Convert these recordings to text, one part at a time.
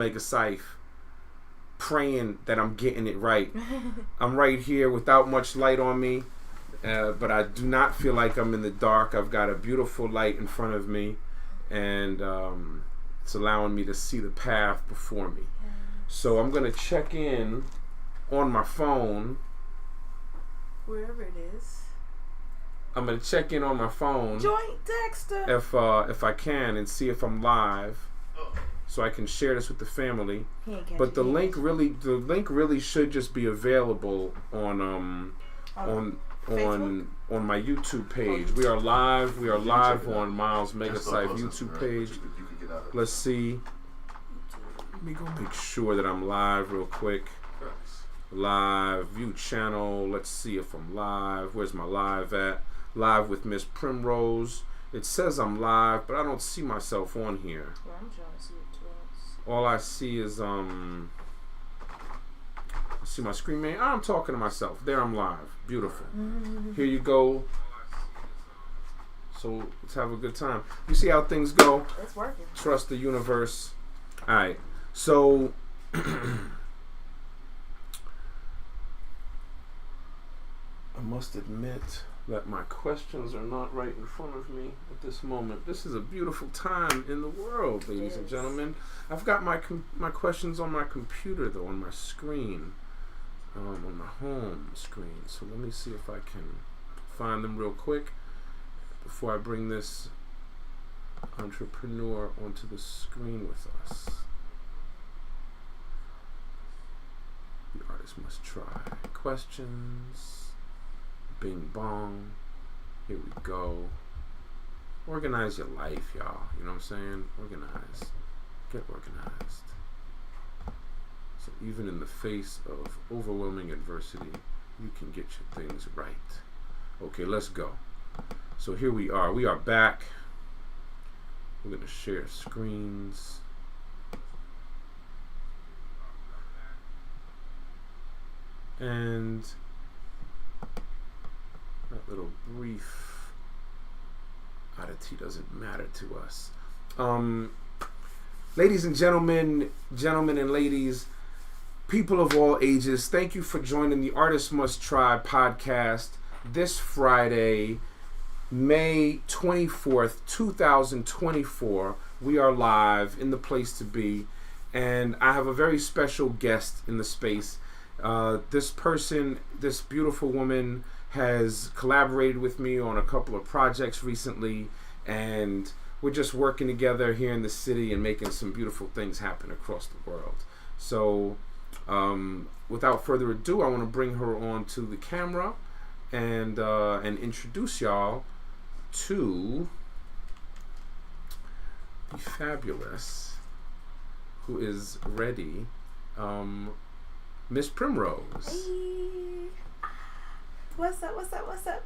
Make a scythe, praying that I'm getting it right. I'm right here without much light on me, but I do not feel like I'm in the dark. I've got a beautiful light in front of me, and it's allowing me to see the path before me. So I'm going to check in on my phone. Wherever it is. I'm going to check in on my phone. Joint Dexter. If I can, and see if I'm live, so I can share this with the family. But the link really should just be available on my YouTube page. We are live. We are live on Miles Megasite YouTube page. Let's see. Let me go make sure that I'm live real quick. Live view channel. Let's see if I'm live. Where's my live at? Live with Miss Primrose. It says I'm live, but I don't see myself on here. Well, I'm trying to see it too. All I see is see my screen, man. I'm talking to myself. There, I'm live. Beautiful. Here you go. So let's have a good time. You see how things go? It's working. Trust the universe. All right. So I must admit that my questions are not right in front of me at this moment. This is a beautiful time in the world, ladies and gentlemen. I've got my questions on my computer, though, on my screen, on my home screen. So let me see if I can find them real quick before I bring this entrepreneur onto the screen with us. The artist must try. Questions. Bing bong. Here we go. Organize your life, y'all. You know what I'm saying? Organize. Get organized. So even in the face of overwhelming adversity, you can get your things right. Okay, let's go. So here we are. We are back. We're going to share screens. And that little brief oddity doesn't matter to us. Ladies and gentlemen and ladies, people of all ages, thank you for joining the Artist Must Try podcast this Friday, May 24th, 2024. We are live in the place to be, and I have a very special guest in the space. This beautiful woman has collaborated with me on a couple of projects recently, and we're just working together here in the city and making some beautiful things happen across the world. So without further ado, I want to bring her on to the camera and introduce y'all to the fabulous, who is ready, Miss Primrose. Hey. What's up,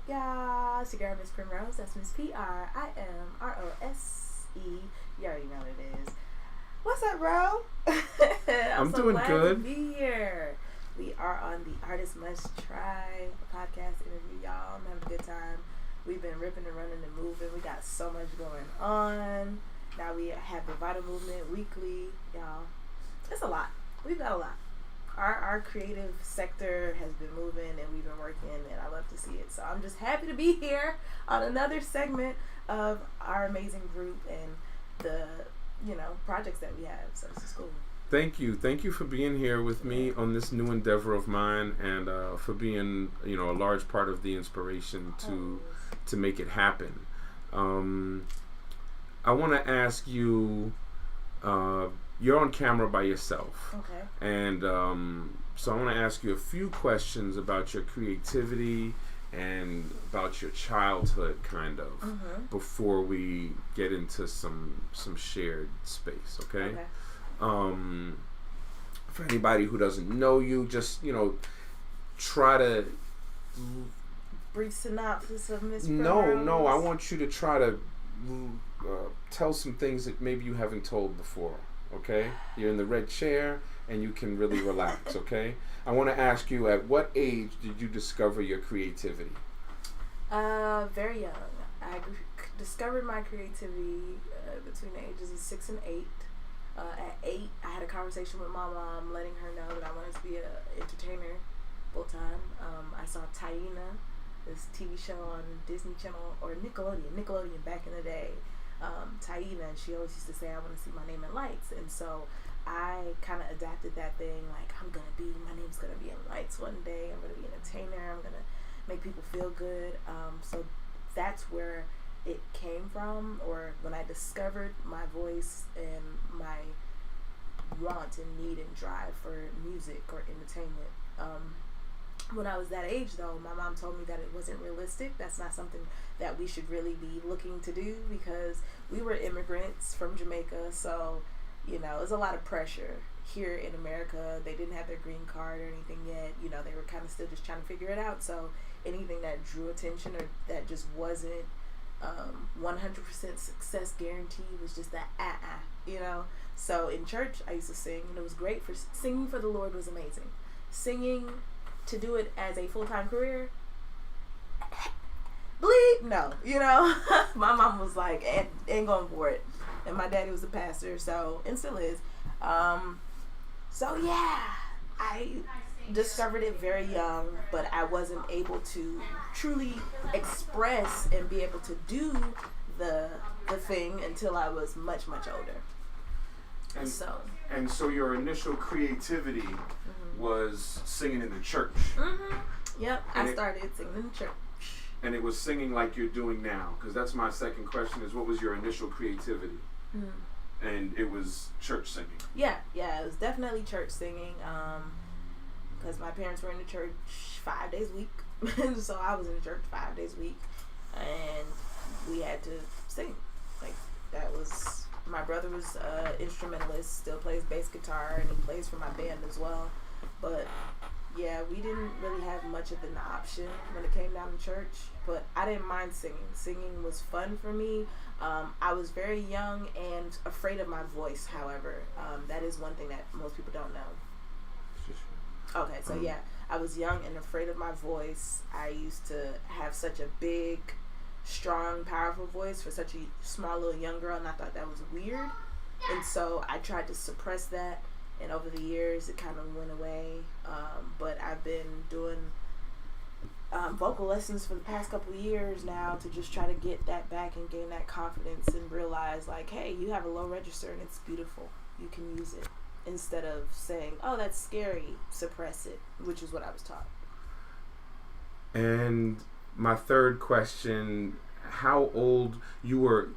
y'all? It's your girl, Miss Primrose. That's Miss Primrose. You already know what it is. What's up, bro? I'm so doing glad good. To be here. We are on the Artist Must Try podcast interview, y'all. I'm having a good time. We've been ripping and running and moving. We got so much going on. Now we have the Vital Movement weekly, y'all. It's a lot. We've got a lot. Our creative sector has been moving, and we've been working, and I love to see it. So I'm just happy to be here on another segment of our amazing group and the projects that we have. So this is cool. Thank you for being here with me on this new endeavor of mine, and for being a large part of the inspiration to make it happen. I want to ask you. You're on camera by yourself. Okay. And so I want to ask you a few questions about your creativity and about your childhood, kind of, before we get into some shared space, okay? For anybody who doesn't know you, just, try to... Brief synopsis of Miss Primrose. No, I want you to try to tell some things that maybe you haven't told before. Okay, you're in the red chair and you can really relax. Okay, I want to ask you, at what age did you discover your creativity? Very young. I discovered my creativity between the ages of 6 and 8. At 8, I had a conversation with my mom, letting her know that I wanted to be an entertainer full time. I saw Taina, this TV show on Disney Channel or Nickelodeon back in the day. Taina, and she always used to say, I want to see my name in lights. And so I kind of adapted that thing, like, my name's going to be in lights one day. I'm going to be an entertainer. I'm going to make people feel good. So that's where it came from, or when I discovered my voice and my want and need and drive for music or entertainment. When I was that age, though, my mom told me that it wasn't realistic. That's not something that we should really be looking to do, because we were immigrants from Jamaica. So, you know, there's a lot of pressure here in America. They didn't have their green card or anything yet. You know, they were kind of still just trying to figure it out. So anything that drew attention or that just wasn't 100% success guarantee was just that you know. So in church I used to sing, and it was great. For singing for the Lord was amazing. Singing, to do it as a full-time career, bleep, no, you know. My mom was like, ain't going for it, and my daddy was a pastor, so, and still is. So yeah, I discovered it very young, but I wasn't able to truly express and be able to do the thing until I was much older. And so your initial creativity was singing in the church. Yep, I started singing in church. And it was singing like you're doing now, because that's my second question: is what was your initial creativity? And it was church singing. Yeah, it was definitely church singing. Because my parents were in the church 5 days a week, so I was in the church 5 days a week, and we had to sing. Like, that was, my brother was an instrumentalist, still plays bass guitar, and he plays for my band as well. But yeah, we didn't really have much of an option when it came down to church, but I didn't mind singing. Singing was fun for me. I was very young and afraid of my voice, however. That is one thing that most people don't know. Okay, so yeah, I was young and afraid of my voice. I used to have such a big, strong, powerful voice for such a small little young girl, and I thought that was weird. And so I tried to suppress that, and over the years it kind of went away. But I've been doing vocal lessons for the past couple of years now to just try to get that back and gain that confidence and realize, like, hey, you have a low register and it's beautiful. You can use it. Instead of saying, oh, that's scary, suppress it, which is what I was taught. And my third question, how old were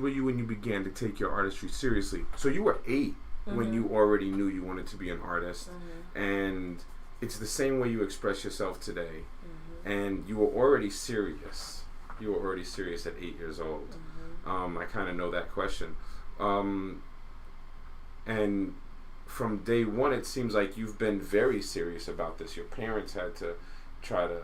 you when you began to take your artistry seriously? So you were 8 when you already knew you wanted to be an artist, and it's the same way you express yourself today, and you were already serious. You were already serious at 8 years old. I kind of know that question. And from day one, it seems like you've been very serious about this. Your parents had to try to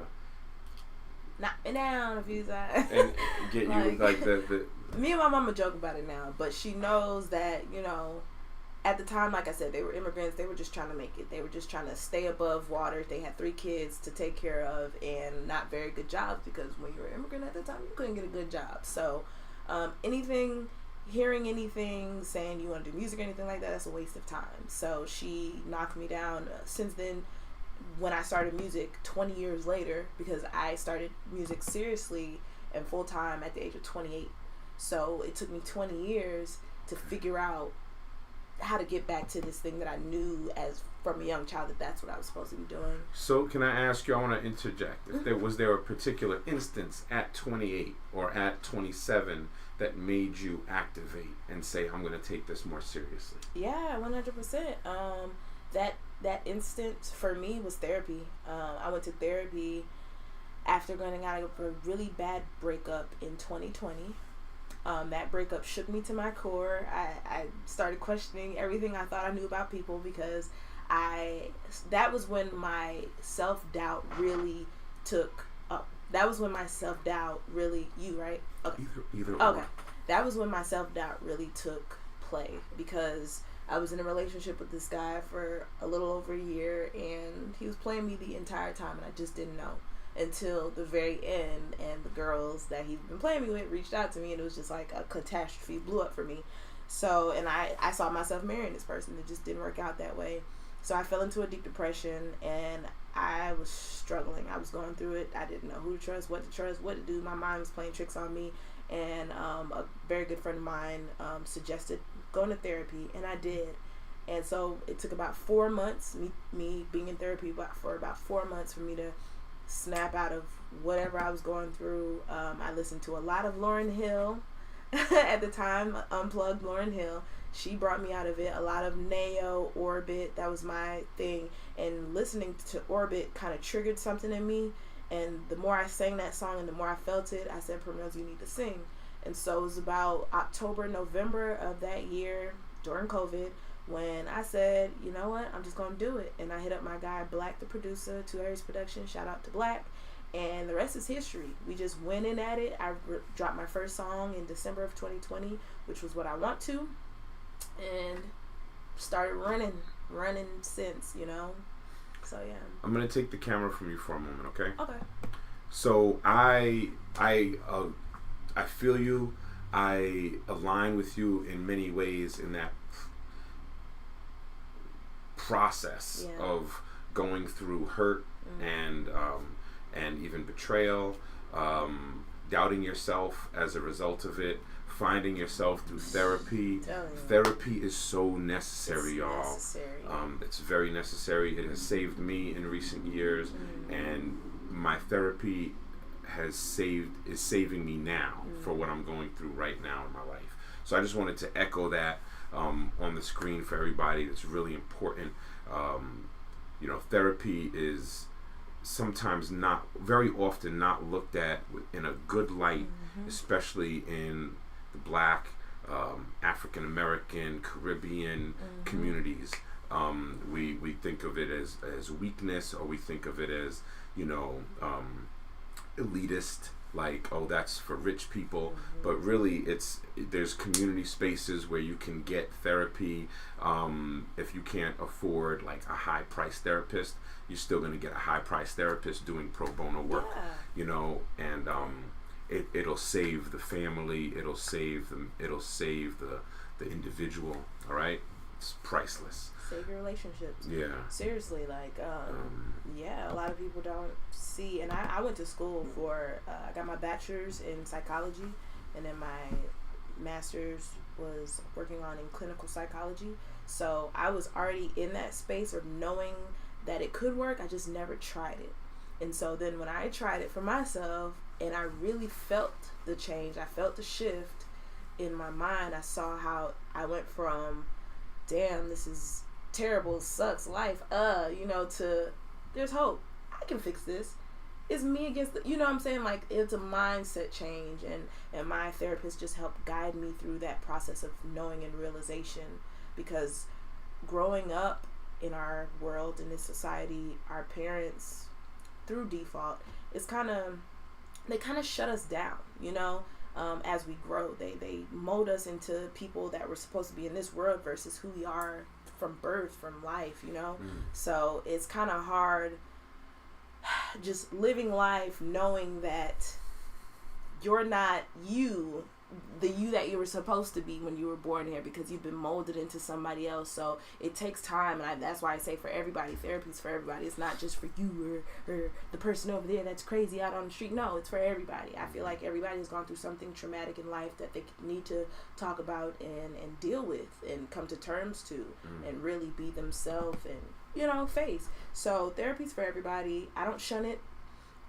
knock me down a few times and get you like the. Me and my mama joke about it now, but she knows that, you know, at the time, like I said, they were immigrants. They were just trying to make it. They were just trying to stay above water. They had 3 kids to take care of and not very good jobs, because when you were an immigrant at the time, you couldn't get a good job. So hearing anything saying you want to do music or anything like that, that's a waste of time. So she knocked me down. Since then, when I started music 20 years later, because I started music seriously and full time at the age of 28. So it took me 20 years to figure out how to get back to this thing that I knew as from a young child that that's what I was supposed to be doing. So can I ask you, I want to interject, if was there a particular instance at 28 or at 27 that made you activate and say, I'm going to take this more seriously? Yeah, 100%. That instant for me was therapy. I went to therapy after going out of a really bad breakup in 2020. That breakup shook me to my core. I started questioning everything I thought I knew about people, because that was when my self-doubt really took up. That was when my self-doubt really, you, right? Okay. Either okay. That was when my self-doubt really took play, because I was in a relationship with this guy for a little over a year, and he was playing me the entire time, and I just didn't know until the very end. And the girls that he'd been playing me with reached out to me, and it was just like a catastrophe blew up for me. So, and I saw myself marrying this person. It just didn't work out that way. So I fell into a deep depression, and I was struggling. I was going through it. I didn't know who to trust, what to do. My mind was playing tricks on me. And a very good friend of mine suggested going to therapy, and I did. And so it took about 4 months, me being in therapy for about 4 months, for me to snap out of whatever I was going through. I listened to a lot of Lauryn Hill at the time, Unplugged Lauryn Hill. She brought me out of it. A lot of Neo, Orbit, that was my thing. And listening to Orbit kind of triggered something in me. And the more I sang that song and the more I felt it, I said, Primrose, you need to sing. And so it was about October, November of that year, during COVID, when I said, you know what, I'm just going to do it. And I hit up my guy, Black, the producer, 2 Aries Production, shout out to Black. And the rest is history. We just went in at it. I dropped my first song in December of 2020, which was What I Want To. And started running since, you know. So, yeah. I'm going to take the camera from you for a moment, okay? Okay. So, I feel you. I align with you in many ways in that process of going through hurt and even betrayal, doubting yourself as a result of it, finding yourself through therapy. Therapy is so necessary, y'all. It's very necessary. It has saved me in recent years, and my therapy is saving me now for what I'm going through right now in my life. So I just wanted to echo that on the screen for everybody. It's really important. You know, therapy is sometimes very often not looked at in a good light, especially in the Black, African American, Caribbean communities. We think of it as weakness, or we think of it as, you know, elitist, like, oh, that's for rich people. But really, there's community spaces where you can get therapy. If you can't afford like a high price therapist, you're still going to get a high price therapist doing pro bono work, you know, and it'll save the family, it'll save the individual. All right, it's priceless. Save your relationships. Yeah. Seriously, like, yeah, a lot of people don't see. And I went to school for, I got my bachelor's in psychology, and then my master's was working on in clinical psychology. So I was already in that space of knowing that it could work. I just never tried it. And so then when I tried it for myself, and I really felt the change, I felt the shift in my mind. I saw how I went from, damn, this is terrible, sucks, life, you know, to there's hope. I can fix this. It's me against you know what I'm saying? Like, it's a mindset change, and my therapist just helped guide me through that process of knowing and realization, because growing up in our world, in this society, our parents, through default, they kind of shut us down, you know. As we grow, they mold us into people that we're supposed to be in this world versus who we are from birth, from life, you know. So it's kind of hard just living life knowing that you're not the you that you were supposed to be when you were born here, because you've been molded into somebody else. So it takes time, and that's why I say for everybody, therapy's for everybody. It's not just for you or the person over there that's crazy out on the street. No, it's for everybody. I feel like everybody has gone through something traumatic in life that they need to talk about and deal with and come to terms to, and really be themselves and, you know, face. So therapy's for everybody. I don't shun it.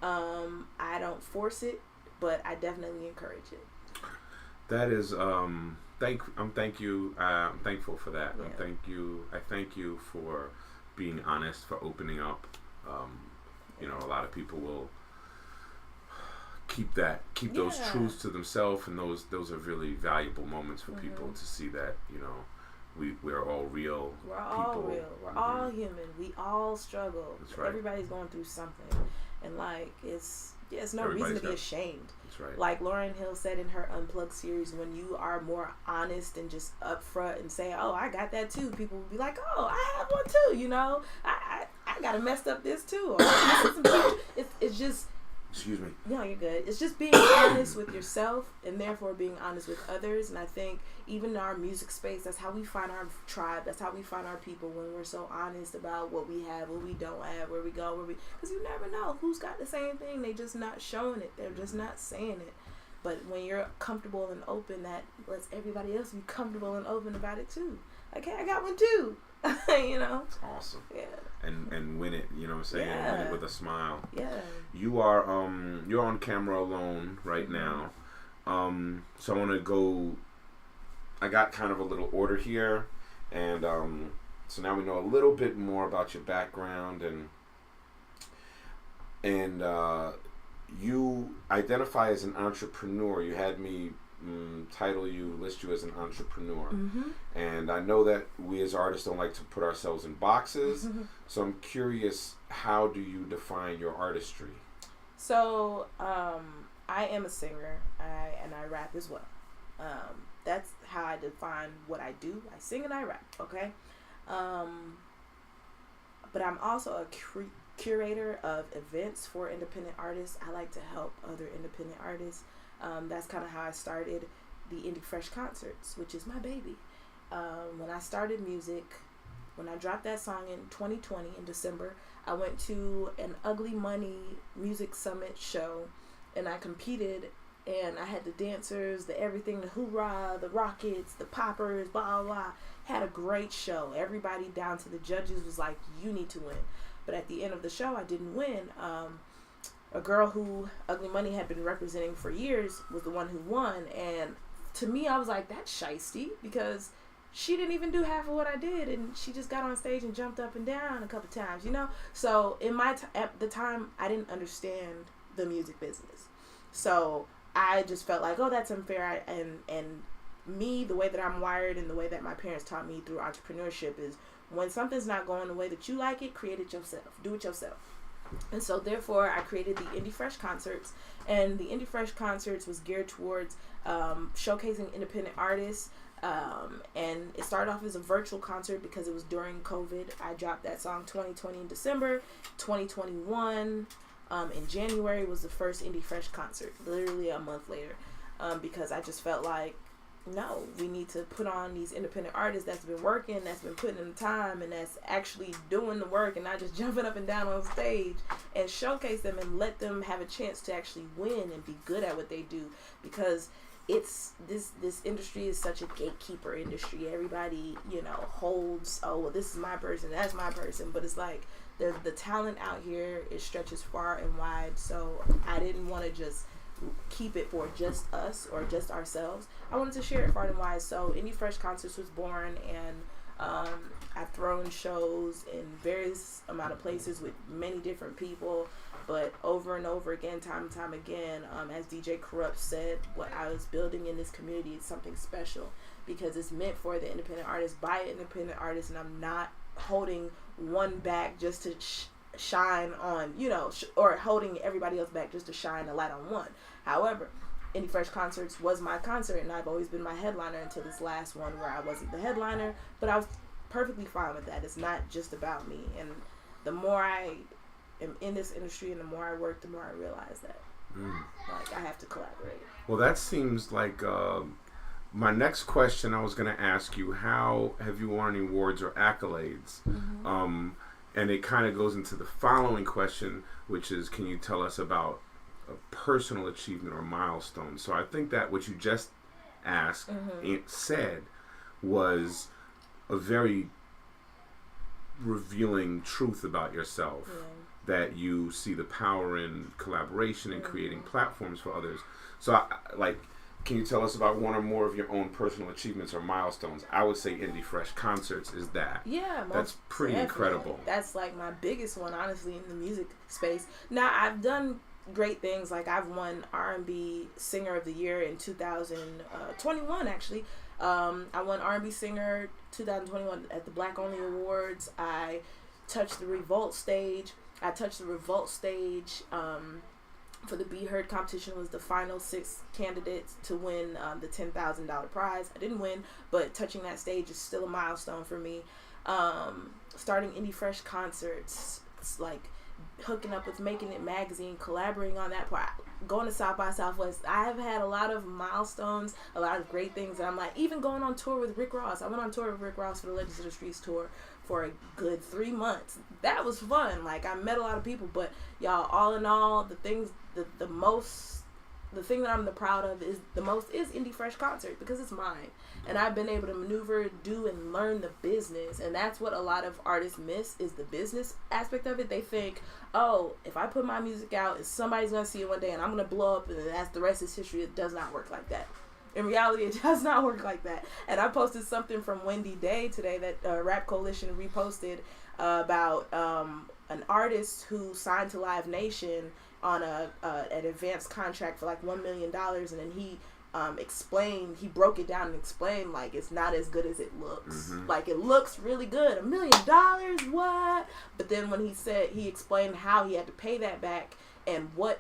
I don't force it, but I definitely encourage it. That is, I'm thankful for that. Yeah. I thank you for being honest, for opening up. You know, a lot of people will keep those truths to themselves, and those are really valuable moments for people to see that, you know, we're all real. We're all real. We're all human. We all struggle. That's right. Everybody's going through something, and like it's no reason to be ashamed. That's right. Like Lauryn Hill said in her Unplugged series, when you are more honest and just upfront and say, "Oh, I got that too," people will be like, "Oh, I have one too." You know, I got to messed up this too. Or, it's just Excuse me. No, you're good. It's just being honest with yourself and therefore being honest with others. And I think even in our music space, that's how we find our tribe. That's how we find our people, when we're so honest about what we have, what we don't have, where we go, because you never know who's got the same thing. They just not showing it. They're just not saying it. But when you're comfortable and open, that lets everybody else be comfortable and open about it too. Like, hey, I got one too. You know? It's awesome. Yeah. And win it, you know what I'm saying? Yeah. Win it with a smile. Yeah. You are you're on camera alone right now. So I want to go. I got kind of a little order here, and so now we know a little bit more about your background, and you identify as an entrepreneur. You had me list you as an entrepreneur. And I know that we as artists don't like to put ourselves in boxes, so I'm curious, how do you define your artistry? So I am a singer, and I rap as well. That's how I define what I do. I sing and I rap, okay? But I'm also a curator of events for independent artists. I like to help other independent artists. That's kind of how I started the Indie Fresh Concerts, which is my baby. When I started music, when I dropped that song in 2020 in December, I went to an Ugly Money Music Summit show, and I competed, and I had the dancers, the everything, the hoorah, the rockets, the poppers, blah, blah, blah. Had a great show. Everybody down to the judges was like, you need to win. But at the end of the show, I didn't win. A girl who Ugly Money had been representing for years was the one who won. And to me, I was like, that's shiesty, because she didn't even do half of what I did. And she just got on stage and jumped up and down a couple times, you know? So at the time, I didn't understand the music business. So I just felt like, oh, that's unfair. And me, the way that I'm wired and the way that my parents taught me through entrepreneurship is, when something's not going the way that you like it, create it yourself. Do it yourself. And so therefore I created the Indie Fresh Concerts, and the Indie Fresh Concerts was geared towards showcasing independent artists, and it started off as a virtual concert because it was during COVID. I dropped that song 2020 in December. 2021 in January was the first Indie Fresh concert, literally a month later, because I just felt like, no, we need to put on these independent artists that's been working, that's been putting in the time, and that's actually doing the work, and not just jumping up and down on stage, and showcase them and let them have a chance to actually win and be good at what they do. Because it's this industry is such a gatekeeper industry. Everybody, you know, holds, oh, well, this is my person, that's my person, but it's like the talent out here, it stretches far and wide. So I didn't want to just keep it for just us or just ourselves. I wanted to share it far and wide. So Indie Fresh Concerts was born, and I've thrown shows in various amount of places with many different people, but over and over again, time and time again, as DJ Corrupt said, what I was building in this community is something special, because it's meant for the independent artists by independent artists, and I'm not holding one back just to shine on, you know, or holding everybody else back just to shine a light on one. However, Indie Fresh Concerts was my concert, and I've always been my headliner until this last one where I wasn't the headliner, but I was perfectly fine with that. It's not just about me, and the more I am in this industry and the more I work, the more I realize that like I have to collaborate. Well, that seems like my next question. I was going to ask you, how have you won any awards or accolades? And it kind of goes into the following question, which is, can you tell us about a personal achievement or milestone? So I think that what you just asked and said was a very revealing truth about yourself, that you see the power in collaboration and creating platforms for others. So can you tell us about one or more of your own personal achievements or milestones? I would say Indie Fresh Concerts is that. Yeah, that's pretty incredible. That's like my biggest one, honestly, in the music space. Now, I've done great things. Like, I've won R&B Singer of the Year in 2021, actually. I won R&B Singer 2021 at the Black Only Awards. I touched the Revolt stage. For the Be Heard competition, was the final 6 candidates to win the $10,000 prize. I didn't win, but touching that stage is still a milestone for me. Starting Indie Fresh Concerts, it's like hooking up with Making It Magazine, collaborating on that part, going to South by Southwest. I have had a lot of milestones, a lot of great things. And I'm like, even going on tour with Rick Ross. I went on tour with Rick Ross for the Legends of the Streets tour for a good 3 months. That was fun. Like, I met a lot of people, but y'all, all in all, the thing that I'm the proud of is Indie Fresh Concert, because it's mine. And I've been able to maneuver, do, and learn the business. And that's what a lot of artists miss, is the business aspect of it. They think, oh, if I put my music out, and somebody's going to see it one day and I'm going to blow up and that's the rest is history. It does not work like that. In reality, it does not work like that. And I posted something from Wendy Day today that Rap Coalition reposted about an artist who signed to Live Nation on an advanced contract for like $1 million, and then he he broke it down and explained, like, it's not as good as it looks. Like, it looks really good, $1 million, what? But then when he explained how he had to pay that back and what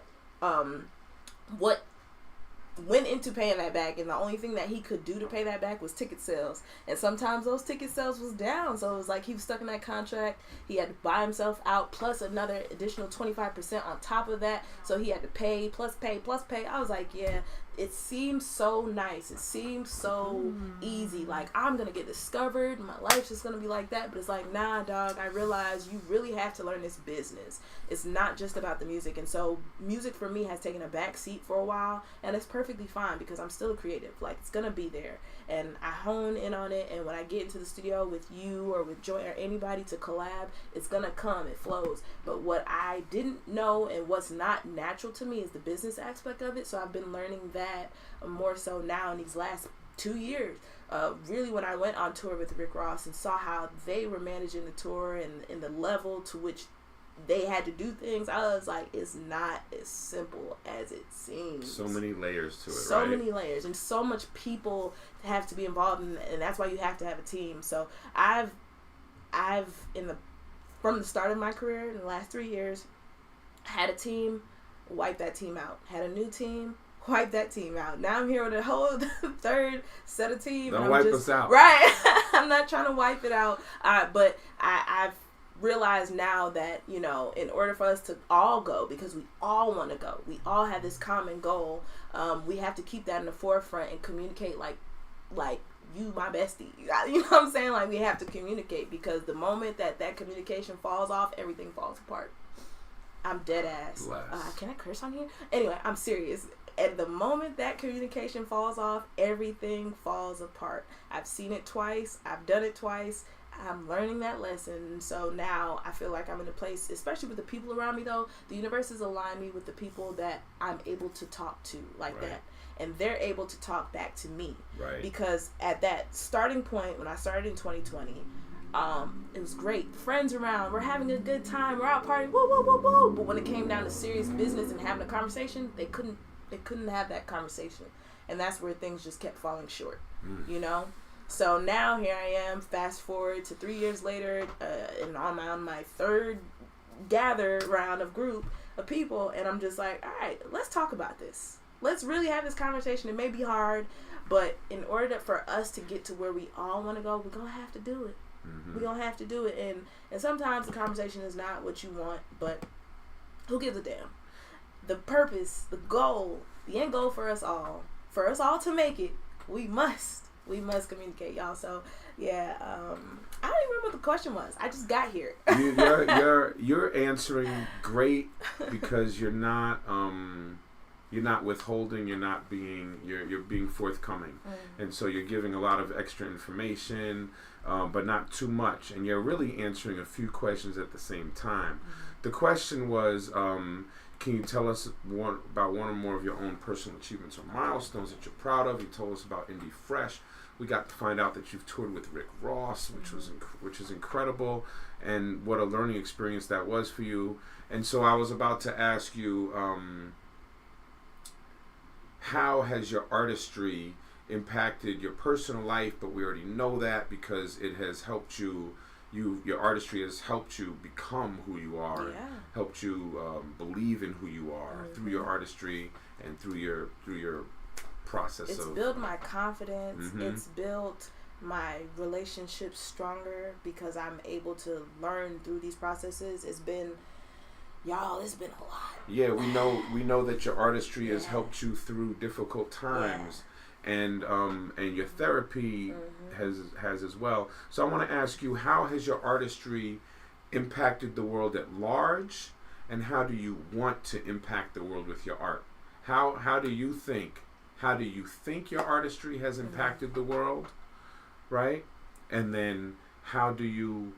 went into paying that back, and the only thing that he could do to pay that back was ticket sales, and sometimes those ticket sales was down, so it was like he was stuck in that contract. He had to buy himself out plus another additional 25% on top of that, so he had to pay plus pay. I was like, yeah, it seems so nice, it seems so easy, like I'm gonna get discovered, my life's just gonna be like that. But it's like, nah, dog, I realize you really have to learn this business. It's not just about the music. And so music for me has taken a back seat for a while, and it's perfectly fine, because I'm still a creative. Like, it's gonna be there, and I hone in on it, and when I get into the studio with you or with Joy or anybody to collab, it's gonna come, it flows. But what I didn't know and what's not natural to me is the business aspect of it. So I've been learning that more so now in these last 2 years. Really, when I went on tour with Rick Ross and saw how they were managing the tour and the level to which they had to do things, I was like, it's not as simple as it seems. So many layers to it, so right? many layers, and so much people have to be involved in, and that's why you have to have a team. So I've from the start of my career in the last 3 years, had a team, wiped that team out. Had a new team, wipe that team out. Now I'm here with a whole third set of team. Don't wipe us out. Right. I'm not trying to wipe it out. But I've realized now that, you know, in order for us to all go, because we all want to go, we all have this common goal, we have to keep that in the forefront and communicate like you my bestie. You know what I'm saying? Like, we have to communicate, because the moment that communication falls off, everything falls apart. I'm dead ass. Can I curse on here? Anyway, I'm serious. At the moment that communication falls off, everything falls apart. I've seen it twice. I've done it twice. I'm learning that lesson. So now I feel like I'm in a place, especially with the people around me though, the universe has aligned me with the people that I'm able to talk to like that. And they're able to talk back to me. Right. Because at that starting point, when I started in 2020, it was great. Friends around, we're having a good time, we're out partying, woo, woo, woo, woo. But when it came down to serious business and having a conversation, they couldn't have that conversation. And that's where things just kept falling short, you know? So now here I am, fast forward to 3 years later, and on my third gather round of group of people, and I'm just like, all right, let's talk about this. Let's really have this conversation. It may be hard, but in order for us to get to where we all want to go, we're going to have to do it. We're going to have to do it. And sometimes the conversation is not what you want, but who gives a damn? The purpose, the goal, the end goal for us all to make it, we must communicate, y'all. So yeah, I don't even remember what the question was. I just got here. You're answering great, because you're not withholding, you're being forthcoming. And so you're giving a lot of extra information, but not too much, and you're really answering a few questions at the same time. The question was, can you tell us about one or more of your own personal achievements or milestones that you're proud of? You told us about Indie Fresh. We got to find out that you've toured with Rick Ross, which is incredible, and what a learning experience that was for you. And so I was about to ask you, how has your artistry impacted your personal life? But we already know that, because it has helped you. Your artistry has helped you become who you are, helped you believe in who you are through your artistry and through your process. It's built my confidence. It's built my relationships stronger, because I'm able to learn through these processes. It's been y'all, it's been a lot. Yeah, we know that your artistry has helped you through difficult times, and your therapy has as well. So I want to ask you, how has your artistry impacted the world at large, and how do you want to impact the world with your art? How do you think your artistry has impacted the world, right? And then how do you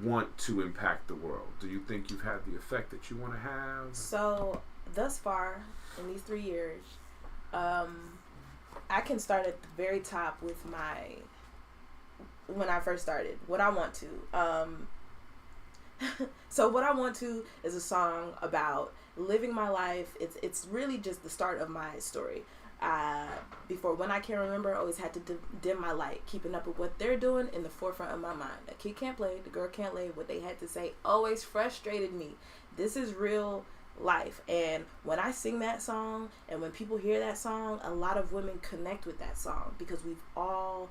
want to impact the world? Do you think you've had the effect that you want to have? So thus far in these 3 years, I can start at the very top with when I first started, what I want to. So what I want to is a song about living my life. It's really just the start of my story. Before, when I can remember, I always had to dim my light, keeping up with what they're doing in the forefront of my mind. The kid can't play, the girl can't lay. What they had to say always frustrated me. This is real life. And when I sing that song, and when people hear that song, a lot of women connect with that song, because we've all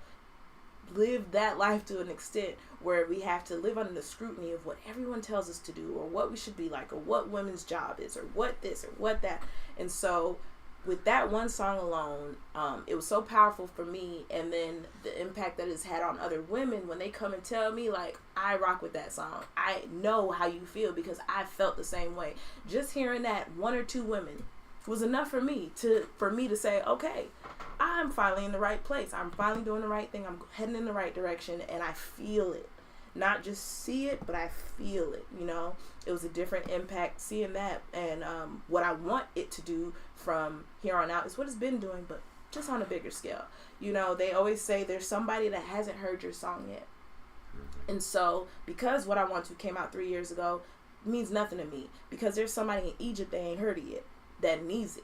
lived that life to an extent where we have to live under the scrutiny of what everyone tells us to do, or what we should be like, or what women's job is, or what this or what that. And so with that one song alone, it was so powerful for me. And then the impact that it's had on other women when they come and tell me, like, I rock with that song. I know how you feel because I felt the same way. Just hearing that one or two women was enough for me to say, okay, I'm finally in the right place. I'm finally doing the right thing. I'm heading in the right direction, and I feel it. Not just see it, but I feel it, you know. It was a different impact seeing that, and what I want it to do from here on out is what it's been doing, but just on a bigger scale. You know, they always say there's somebody that hasn't heard your song yet. And so, because What I Want To came out 3 years ago, means nothing to me, because there's somebody in Egypt that ain't heard it yet that needs it.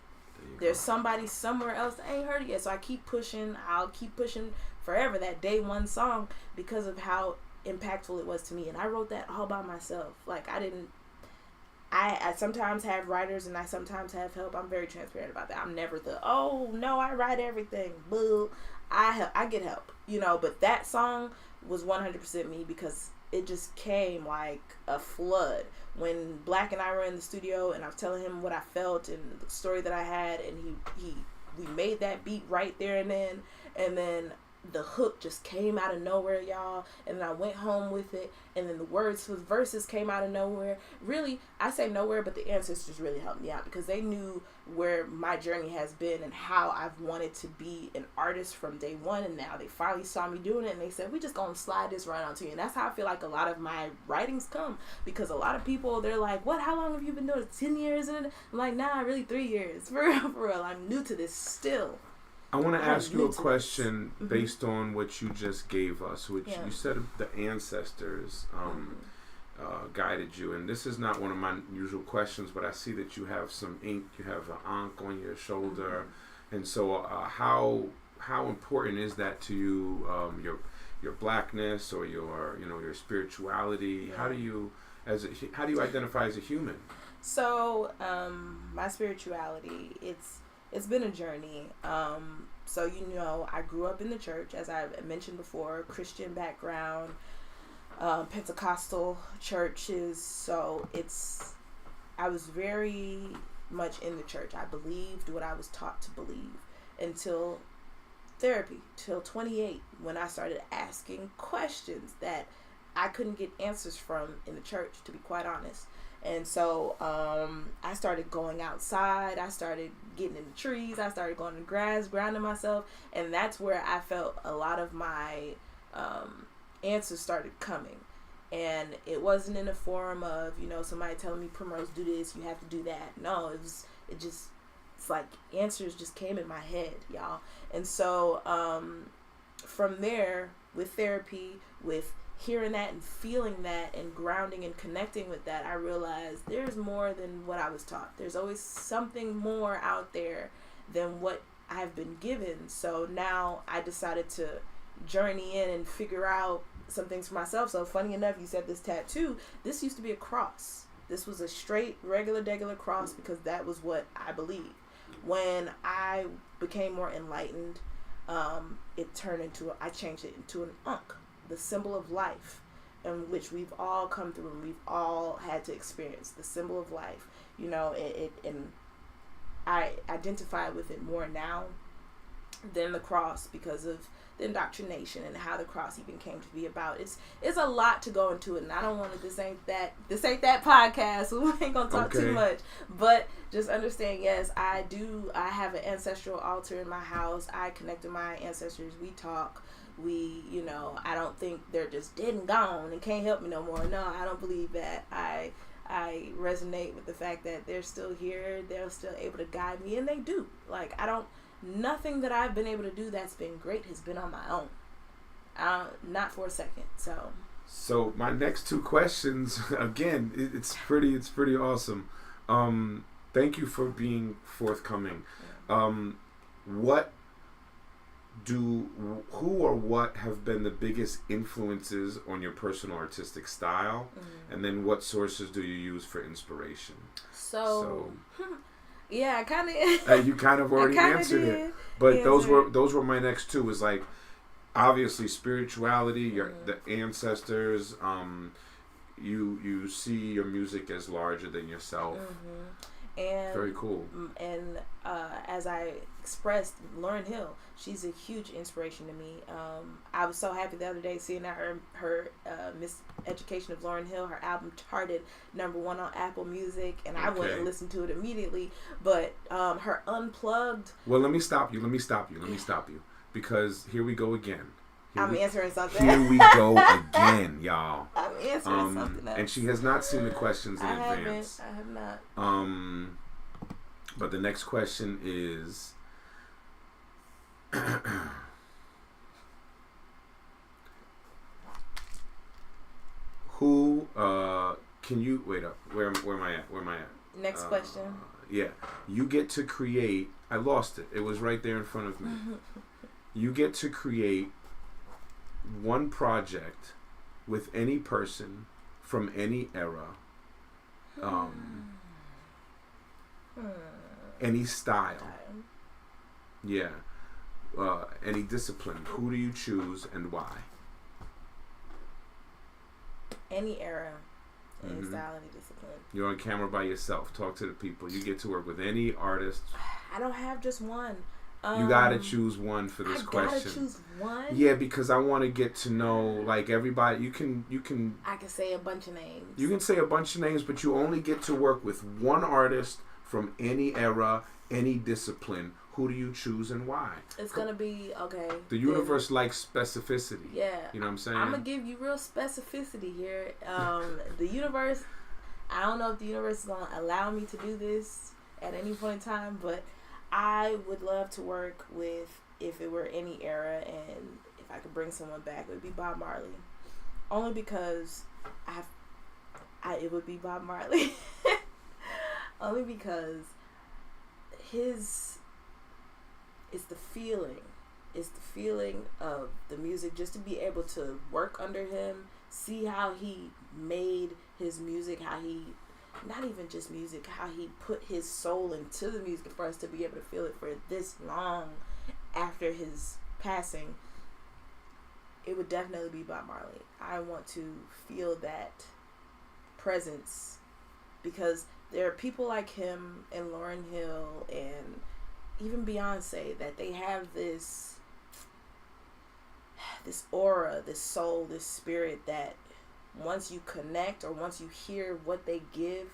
There's somebody somewhere else that ain't heard it yet. So I keep pushing. I'll keep pushing forever that day one song, because of how impactful it was to me. And I wrote that all by myself. Like, I sometimes have writers, and I sometimes have help. I'm very transparent about that. I'm never oh no, I write everything. Boo. I get help, you know. But that song was 100% me, because it just came like a flood when Black and I were in the studio, and I was telling him what I felt and the story that I had, and we made that beat right there and then the hook just came out of nowhere, y'all. And then I went home with it, and then the words for the verses came out of nowhere. Really, I say nowhere, but the ancestors really helped me out, because they knew where my journey has been and how I've wanted to be an artist from day one. And now they finally saw me doing it, and they said, we just gonna slide this right onto you. And that's how I feel like a lot of my writings come, because a lot of people, they're like, what, how long have you been doing it? 10 years? And I'm like, nah, really 3 years. For real. I'm new to this still. I want to ask you a question based on what you just gave us, which you said the ancestors guided you. And this is not one of my usual questions, but I see that you have some ink, you have an ankh on your shoulder. And so how important is that to you, your blackness, or your spirituality? How do you identify as a human? So my spirituality, it's been a journey. So, you know, I grew up in the church, as I mentioned before, Christian background, Pentecostal churches. So I was very much in the church. I believed what I was taught to believe until therapy, till 28, when I started asking questions that I couldn't get answers from in the church, to be quite honest. And so I started going outside. I started getting in the trees. I started going to the grass, grounding myself. And that's where I felt a lot of my answers started coming. And it wasn't in the form of, you know, somebody telling me, Primrose, do this, you have to do that. No, it's like answers just came in my head, y'all. And so from there, with therapy, with hearing that and feeling that and grounding and connecting with that, I realized there's more than what I was taught. There's always something more out there than what I've been given. So now I decided to journey in and figure out some things for myself. So funny enough, you said this tattoo. This used to be a cross. This was a straight, regular cross, because that was what I believed. When I became more enlightened, I changed it into an ankh, the symbol of life. in which we've all come through and we've all had to experience, the symbol of life. You know, and I identify with it more now than the cross because of the indoctrination and how the cross even came to be about. It's a lot to go into it, and I don't want to. This ain't that podcast. So we ain't gonna talk too much, but just understand. Yes, I do. I have an ancestral altar in my house. I connect to my ancestors. We talk. We, you know, I don't think they're just dead and gone and can't help me no more. No, I don't believe that. I resonate with the fact that they're still here. They're still able to guide me, and they do. Like, nothing that I've been able to do that's been great has been on my own. Not for a second. So my next two questions, again, it's pretty awesome. Thank you for being forthcoming. Who or what have been the biggest influences on your personal artistic style? And then what sources do you use for inspiration? So yeah, I kind of. You kind of already answered it, but those were my next two. Was like, obviously spirituality, the ancestors. You see your music as larger than yourself. And very cool. And as I expressed, Lauryn Hill, she's a huge inspiration to me. I was so happy the other day seeing that her Miss Education of Lauryn Hill, her album charted #1 on Apple Music, and I went and listened to it immediately. But her Unplugged. Well, let me stop you, because here we go again. I'm answering something. Here we go again, y'all. I'm answering something else. And she has not seen the questions in advance. I have not. But the next question is, who can you wait up? Where am I at? Next question. Yeah, you get to create. I lost it. It was right there in front of me. You get to create one project with any person from any era, any style, any discipline. Who do you choose and why? Any era, any style, any discipline. You're on camera by yourself. Talk to the people. You get to work with any artist. I don't have just one. You gotta choose one for this question. I gotta choose one? Yeah, because I want to get to know, like, everybody. You can. I can say a bunch of names. You can say a bunch of names, but you only get to work with one artist from any era, any discipline. Who do you choose and why? It's gonna be okay. The universe likes specificity. Yeah, you know what I'm saying. I'm gonna give you real specificity here. The universe. I don't know if the universe is gonna allow me to do this at any point in time, but I would love to work with, if it were any era, and if I could bring someone back, it would be Bob Marley. Only because it would be Bob Marley. Only because it's the feeling of the music, just to be able to work under him, see how he made his music, how he, not even just music, how he put his soul into the music for us to be able to feel it for this long after his passing. It would definitely be Bob Marley. I want to feel that presence, because there are people like him and Lauryn Hill and even Beyonce that they have this aura, this soul, this spirit that once you connect or once you hear what they give,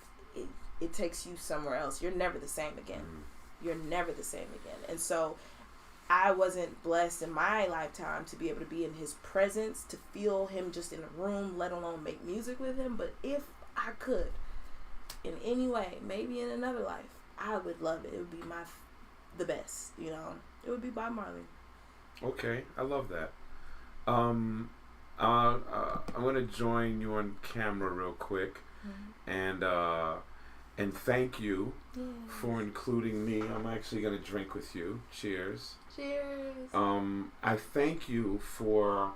it takes you somewhere else. You're never the same again. You're never the same again. And so I wasn't blessed in my lifetime to be able to be in his presence, to feel him just in a room, let alone make music with him. But if I could, in any way, maybe in another life, I would love it. It would be the best, you know. It would be Bob Marley. Okay, I love that. I'm going to join you on camera real quick, and thank you for including me. I'm actually going to drink with you. Cheers. Cheers. I thank you for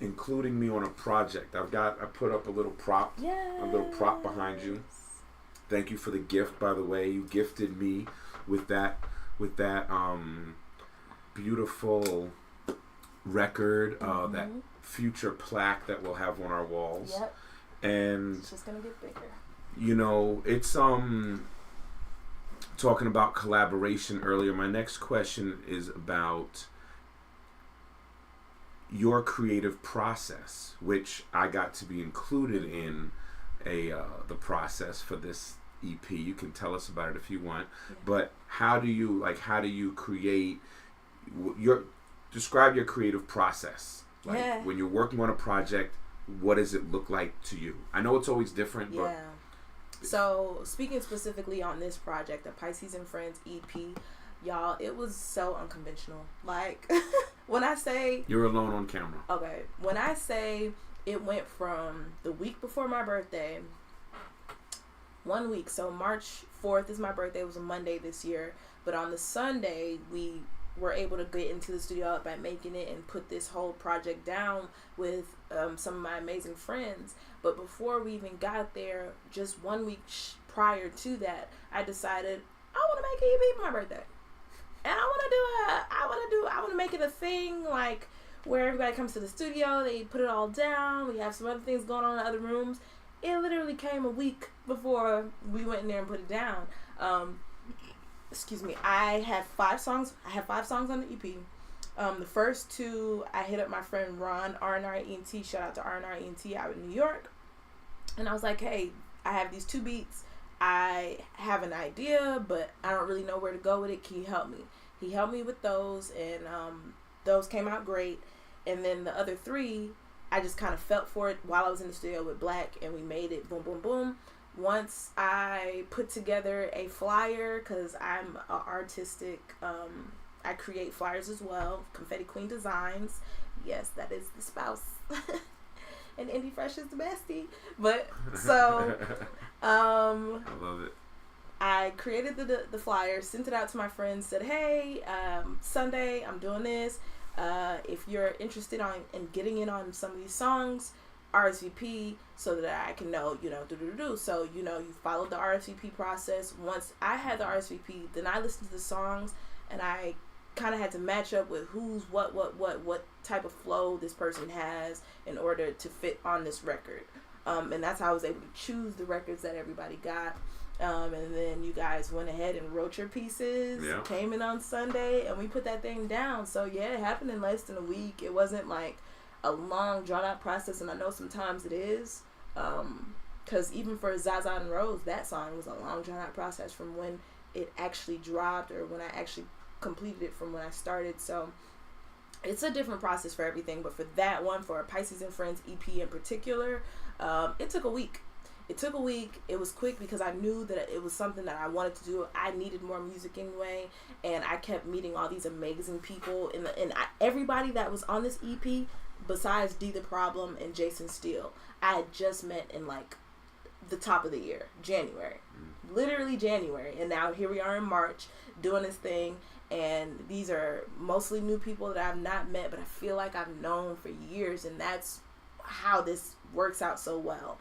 including me on a project. I put up a little prop, behind you. Thank you for the gift, by the way. You gifted me with that beautiful record, that future plaque that we'll have on our walls. Yep. And it's just gonna get bigger. You know, it's talking about collaboration earlier. My next question is about your creative process, which I got to be included in the process for this EP. You can tell us about it if you want. Yeah. But how do you create describe your creative process? Like when you're working on a project, what does it look like to you? I know it's always different, but so speaking specifically on this project, the Pisces and Friends EP, y'all, it was so unconventional. Like when I say you're alone on camera. Okay, when I say it went from the week before my birthday, 1 week, so March 4th is my birthday. It was a Monday this year, but on the Sunday we were able to get into the studio by making it and put this whole project down with some of my amazing friends. But before we even got there, just 1 week prior to that, I decided I want to make an EP for my birthday, and I want to make it a thing, like where everybody comes to the studio, they put it all down, we have some other things going on in other rooms. It literally came a week before we went in there and put it down. I have 5 songs. I have 5 songs on the EP. The first 2, I hit up my friend Ron, R&R ENT. Shout out to R&R ENT out in New York. And I was like, hey, I have these 2 beats. I have an idea, but I don't really know where to go with it. Can you help me? He helped me with those, and those came out great. And then the other 3, I just kind of felt for it while I was in the studio with Black, and we made it boom, boom, boom. Once I put together a flyer, because I'm artistic, I create flyers as well. Confetti Queen Designs. Yes, that is the spouse. And Indie Fresh is the bestie. But so I love it. I created the flyer, sent it out to my friends, said, hey, Sunday I'm doing this. If you're interested in getting in on some of these songs, RSVP so that I can know, So, you follow the RSVP process. Once I had the RSVP, then I listened to the songs, and I kind of had to match up with who's what type of flow this person has in order to fit on this record. And that's how I was able to choose the records that everybody got. And then you guys went ahead and wrote your pieces, came in on Sunday, and we put that thing down. So yeah, it happened in less than a week. It wasn't like a long drawn out process, and I know sometimes it is, because even for Zaza and Rose, that song was a long drawn out process from when it actually dropped, or when I actually completed it from when I started. So it's a different process for everything, but for that one, for a Pisces and Friends EP in particular, it took a week. It was quick because I knew that it was something that I wanted to do. I needed more music anyway, and I kept meeting all these amazing people, everybody that was on this EP besides D The Problem and Jason Steele, I had just met in like the top of the year, January, literally January, and now here we are in March doing this thing. And these are mostly new people that I've not met, but I feel like I've known for years, and that's how this works out so well.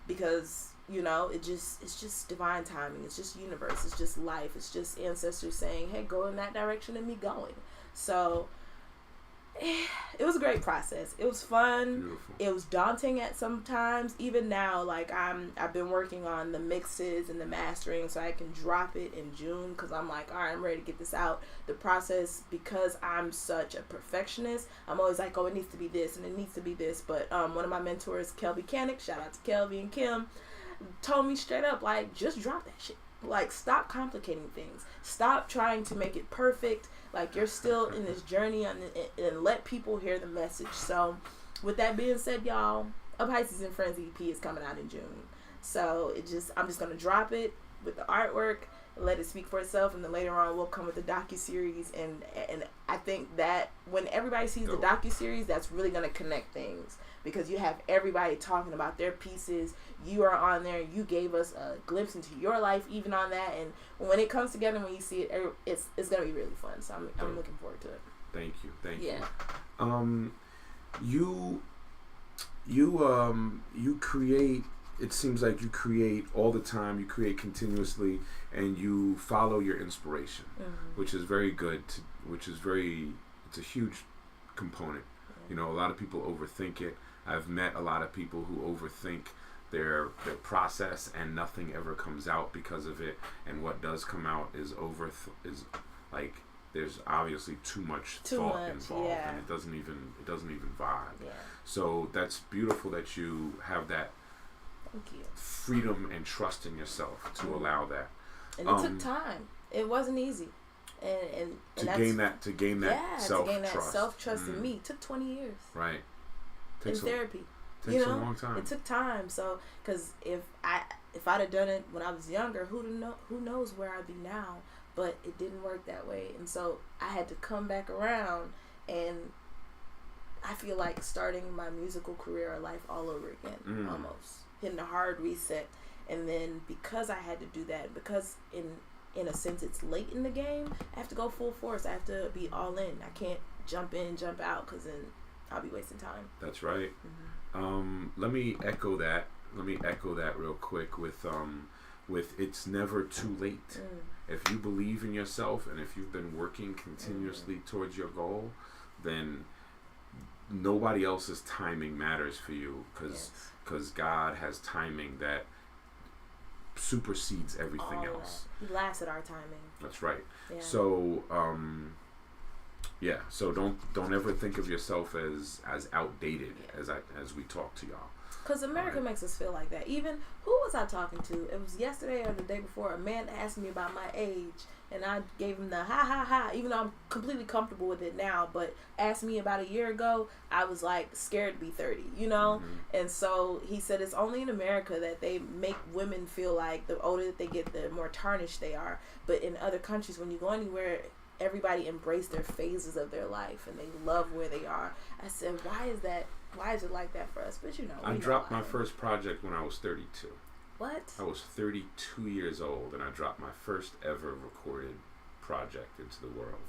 Because it's just divine timing. It's just universe. It's just life. It's just ancestors saying, hey, go in that direction, and me going. So it was a great process. It was fun. Beautiful. It was daunting at some times. Even now, like I've been working on the mixes and the mastering so I can drop it in June, because I'm like, all right, I'm ready to get this out. The process, because I'm such a perfectionist, I'm always like, oh, it needs to be this and it needs to be this. But one of my mentors, Kelby Canick, shout out to Kelby and Kim, told me straight up, like, just drop that shit. Like, stop complicating things. Stop trying to make it perfect. Like, you're still in this journey, and let people hear the message. So, with that being said, y'all, a Pisces and Friends EP is coming out in June. So, I'm just going to drop it with the artwork, let it speak for itself, and then later on we'll come with the docuseries. And I think that when everybody sees the docuseries, that's really going to connect things. Because you have everybody talking about their pieces. You are on there. You gave us a glimpse into your life even on that. And when it comes together, when you see it, it's going to be really fun. So I'm looking forward to it. Thank you. You create, it seems like you create all the time. You create continuously, and you follow your inspiration, which is very good. It's a huge component. You know, a lot of people overthink it. I've met a lot of people who overthink their process, and nothing ever comes out because of it. And what does come out is is like, there's obviously too much thought involved, and it doesn't even vibe. Yeah. So that's beautiful that you have that freedom and trust in yourself to allow that. And it took time. It wasn't easy. And to gain that self trust in me took 20 years. Right. In therapy. Takes a long time. It took time. So, because if I'd have done it when I was younger, who knows where I'd be now? But it didn't work that way, and so I had to come back around, and I feel like starting my musical career or life all over again, almost hitting a hard reset. And then because I had to do that, because in a sense it's late in the game, I have to go full force. I have to be all in. I can't jump in, jump out, because then I'll be wasting time. That's right. Let me echo that real quick with it's never too late. If you believe in yourself, and if you've been working continuously towards your goal, then nobody else's timing matters for you, because God has timing that supersedes everything else. He laughs at our timing. That's right. Yeah. So so don't ever think of yourself as outdated as we talk to y'all. Because America makes us feel like that. Even, who was I talking to? It was yesterday or the day before. A man asked me about my age, and I gave him the ha ha ha, even though I'm completely comfortable with it now. But asked me about a year ago, I was like scared to be 30, you know? And so he said it's only in America that they make women feel like the older that they get, the more tarnished they are. But in other countries, when you go anywhere, everybody embrace their phases of their life, and they love where they are. I said, why is that? Why is it like that for us? But you know, I dropped my first project when I was 32. What? I was 32 years old, and I dropped my first ever recorded project into the world.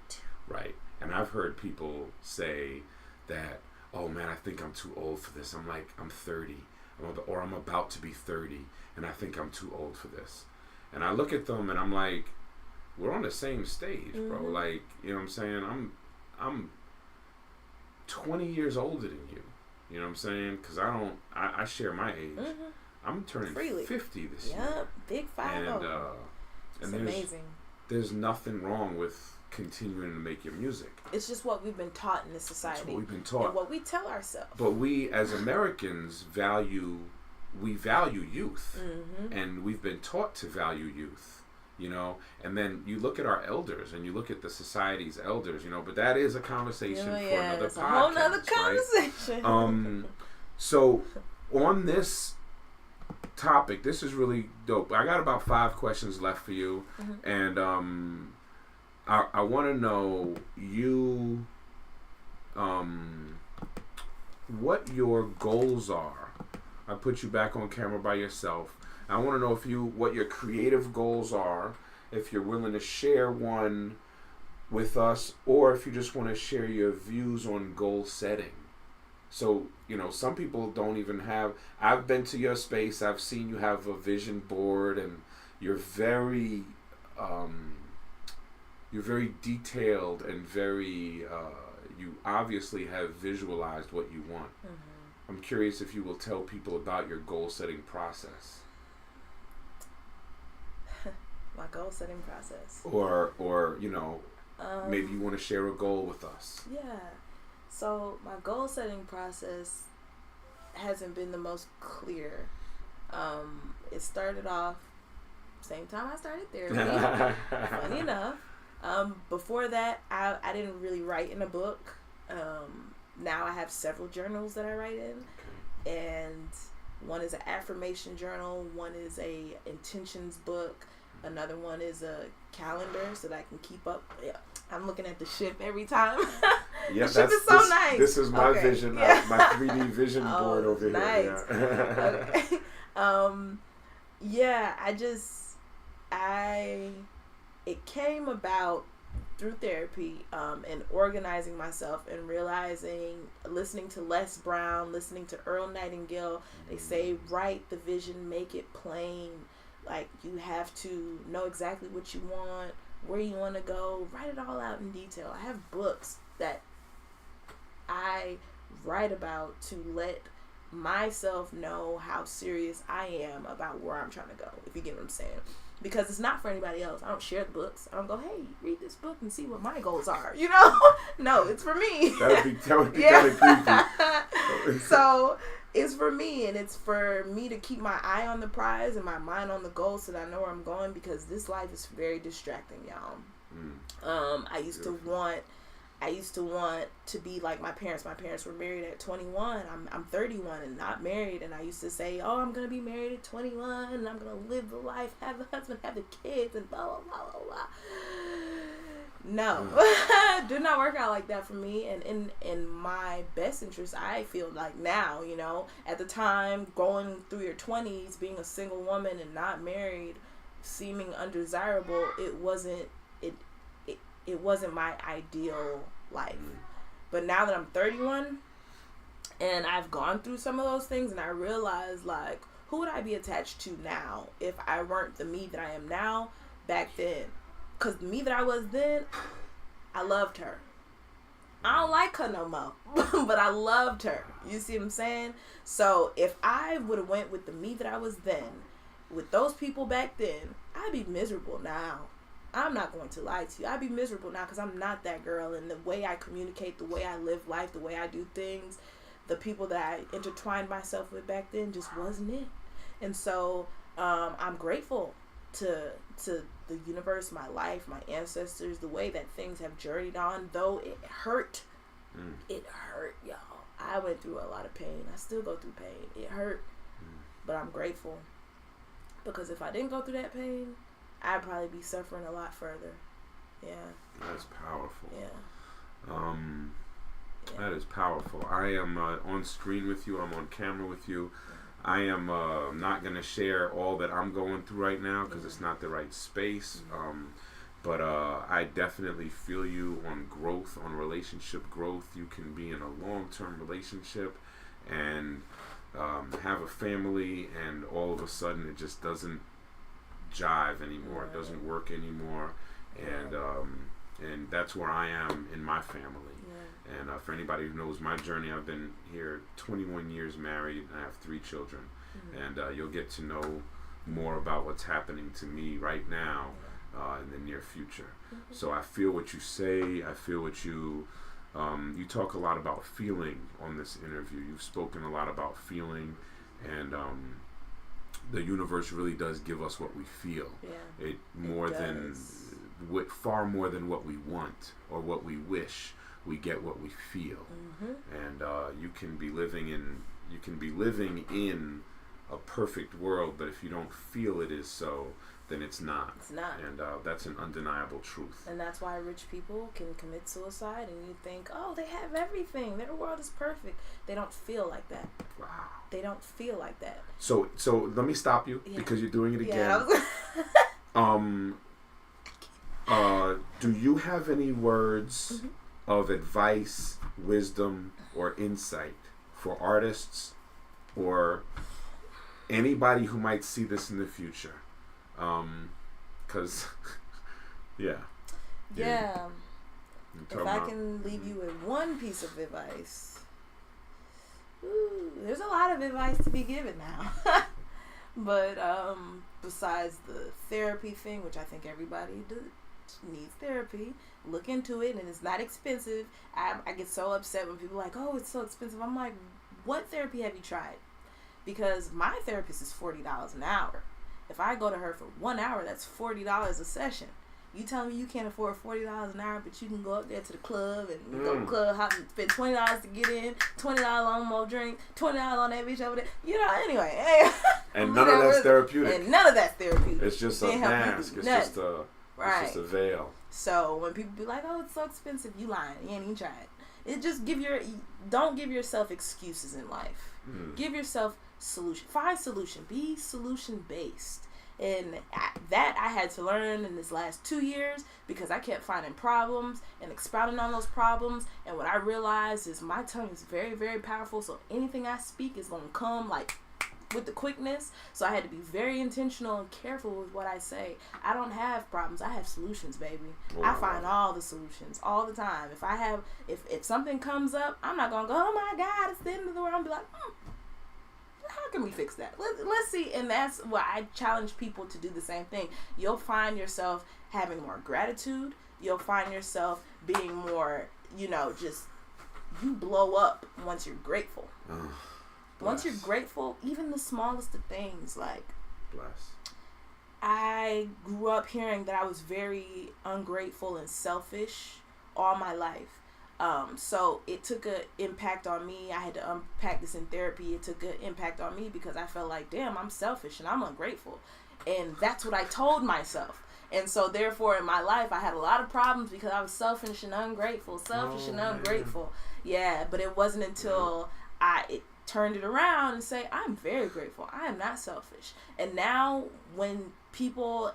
32. Right. And I've heard people say that, oh man, I think I'm too old for this. I'm like, I'm 30, or I'm about to be 30, and I think I'm too old for this. And I look at them, and I'm like, we're on the same stage, bro. Like, you know what I'm saying? I'm 20 years older than you. You know what I'm saying? Because I share my age. I'm turning 50 this year. Yep, big 5-0. And it's amazing. There's nothing wrong with continuing to make your music. It's just what we've been taught in this society. It's what we've been taught. And what we tell ourselves. But we, as Americans, value youth. And we've been taught to value youth. You know, and then you look at our elders, and you look at the society's elders, you know, but that is a conversation for another podcast. A whole nother conversation. Right? So on this topic, this is really dope. I got about 5 questions left for you, and I want to know what your goals are. I put you back on camera by yourself. I want to know what your creative goals are, if you're willing to share one with us, or if you just want to share your views on goal setting. So, you know, some people don't even have, I've been to your space, I've seen you have a vision board, and you're very detailed, and very, you obviously have visualized what you want. I'm curious if you will tell people about your goal setting process. My goal setting process. Or you know, maybe you want to share a goal with us. Yeah. So my goal setting process hasn't been the most clear. It started off same time I started therapy. Funny enough. Before that, I didn't really write in a book. Now I have several journals that I write in, and one is an affirmation journal. One is a intentions book. Another one is a calendar so that I can keep up. Yeah, I'm looking at the ship every time. Yeah, the ship is so nice. This is my vision, my 3D vision board over nice. Here. Yeah. Okay. It came about through therapy, and organizing myself, and listening to Les Brown, listening to Earl Nightingale. They say, write the vision, make it plain. Like, you have to know exactly what you want, where you want to go, write it all out in detail. I have books that I write about to let myself know how serious I am about where I'm trying to go, if you get what I'm saying. Because it's not for anybody else. I don't share the books. I don't go, hey, read this book and see what my goals are. You know? No, it's for me. That would be kind of creepy. So it's for me, and it's for me to keep my eye on the prize and my mind on the goal so that I know where I'm going, because this life is very distracting, y'all. I used to want to be like my parents. My parents were married at 21. I'm 31 and not married. And I used to say, oh, I'm going to be married at 21 and I'm going to live the life, have the husband, have the kids, and blah, blah, blah, blah, blah. No, did not work out like that for me. And in my best interest, I feel like now, you know, at the time, going through your 20s, being a single woman and not married, seeming undesirable, it wasn't my ideal life. But now that I'm 31 and I've gone through some of those things, and I realize, like, who would I be attached to now if I weren't the me that I am now back then? Because the me that I was then, I loved her. I don't like her no more, but I loved her. You see what I'm saying? So if I would have went with the me that I was then, with those people back then, I'd be miserable now. I'm not going to lie to you. I'd be miserable now because I'm not that girl. And the way I communicate, the way I live life, the way I do things, the people that I intertwined myself with back then just wasn't it. And so I'm grateful to the universe, my life, my ancestors, the way that things have journeyed on, though it hurt. It hurt, y'all. I went through a lot of pain. I still go through pain. It hurt. But I'm grateful. Because if I didn't go through that pain, I'd probably be suffering a lot further. Yeah. That's powerful. Yeah. That is powerful. I am on screen with you. I'm on camera with you. I am not going to share all that I'm going through right now because it's not the right space. But I definitely feel you on growth, on relationship growth. You can be in a long-term relationship and have a family, and all of a sudden it just doesn't jive anymore. It doesn't work anymore. And that's where I am in my family. And for anybody who knows my journey, I've been here 21 years married, and I have 3 children. And you'll get to know more about what's happening to me right now in the near future. So I feel what you say. I feel what you talk a lot about feeling on this interview. You've spoken a lot about feeling, and the universe really does give us what we feel. Far more than what we want or what we wish. We get what we feel. And you can be living in a perfect world, but if you don't feel it is so, then it's not. It's not. And that's an undeniable truth. And that's why rich people can commit suicide, and you think, oh, they have everything. Their world is perfect. They don't feel like that. Wow. They don't feel like that. So let me stop you because you're doing it again. Do you have any words of advice, wisdom, or insight for artists or anybody who might see this in the future? Because, if I can leave you with one piece of advice, there's a lot of advice to be given now. But besides the therapy thing, which I think everybody needs therapy, look into it, and it's not expensive. I get so upset when people are like, oh, it's so expensive. I'm like, what therapy have you tried? Because my therapist is $40 an hour. If I go to her for 1 hour, that's $40 a session. You tell me you can't afford $40 an hour, but you can go up there to the club and go to the club, hop and spend $20 to get in, $20 on more drink, $20 on that bitch over there. You know, anyway. And none of that's therapeutic. And none of that's therapeutic. It's just a mask. It's just a veil. So when people be like, "Oh, it's so expensive," you lying. You ain't even tried. It just don't give yourself excuses in life. Give yourself solution. Find solution. Be solution based. And that I had to learn in this last 2 years because I kept finding problems and expounding on those problems. And what I realized is my tongue is very, very powerful. So anything I speak is gonna come like with the quickness. So I had to be very intentional and careful with what I say. I don't have problems. I have solutions, baby. Wow. I find all the solutions all the time. If something comes up, I'm not gonna go, oh my God, it's the end of the world. I'm be like, how can we fix that? Let's see. And that's why I challenge people to do the same thing. You'll find yourself having more gratitude. You'll find yourself being more, just you blow up once you're grateful. Once you're grateful, even the smallest of things, like bless. I grew up hearing that I was very ungrateful and selfish all my life. So it took an impact on me. I had to unpack this in therapy. It took an impact on me because I felt like, damn, I'm selfish and I'm ungrateful. And that's what I told myself. And so therefore in my life, I had a lot of problems because I was selfish and ungrateful, Yeah, but it wasn't until I turned it around and say, I'm very grateful. I am not selfish. And now when people,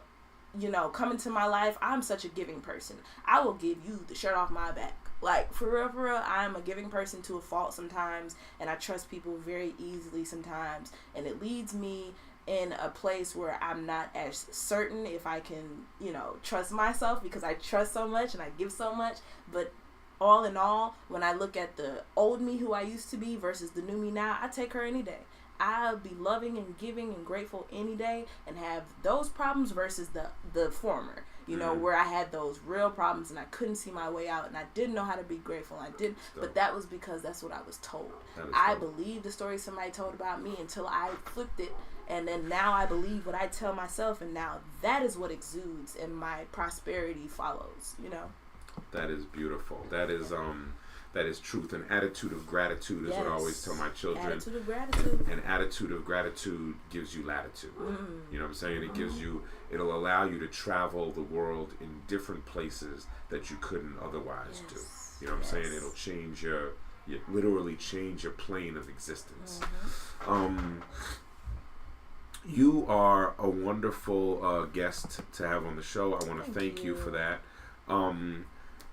come into my life, I'm such a giving person. I will give you the shirt off my back. Like, for real, I'm a giving person to a fault sometimes, and I trust people very easily sometimes, and it leads me in a place where I'm not as certain if I can, trust myself because I trust so much and I give so much. But all in all, when I look at the old me who I used to be versus the new me now, I take her any day. I'll be loving and giving and grateful any day and have those problems versus the former. Where I had those real problems and I couldn't see my way out and I didn't know how to be grateful. But that was because that's what I was told. I believed the story somebody told about me until I flipped it, and then now I believe what I tell myself, and now that is what exudes and my prosperity follows. That is beautiful. That is truth. An attitude of gratitude is what I always tell my children. Attitude of gratitude. An attitude of gratitude gives you latitude. You know what I'm saying? It'll allow you to travel the world in different places that you couldn't otherwise do. You know what I'm saying? It'll change literally change your plane of existence. You are a wonderful guest to have on the show. I want to thank you for that.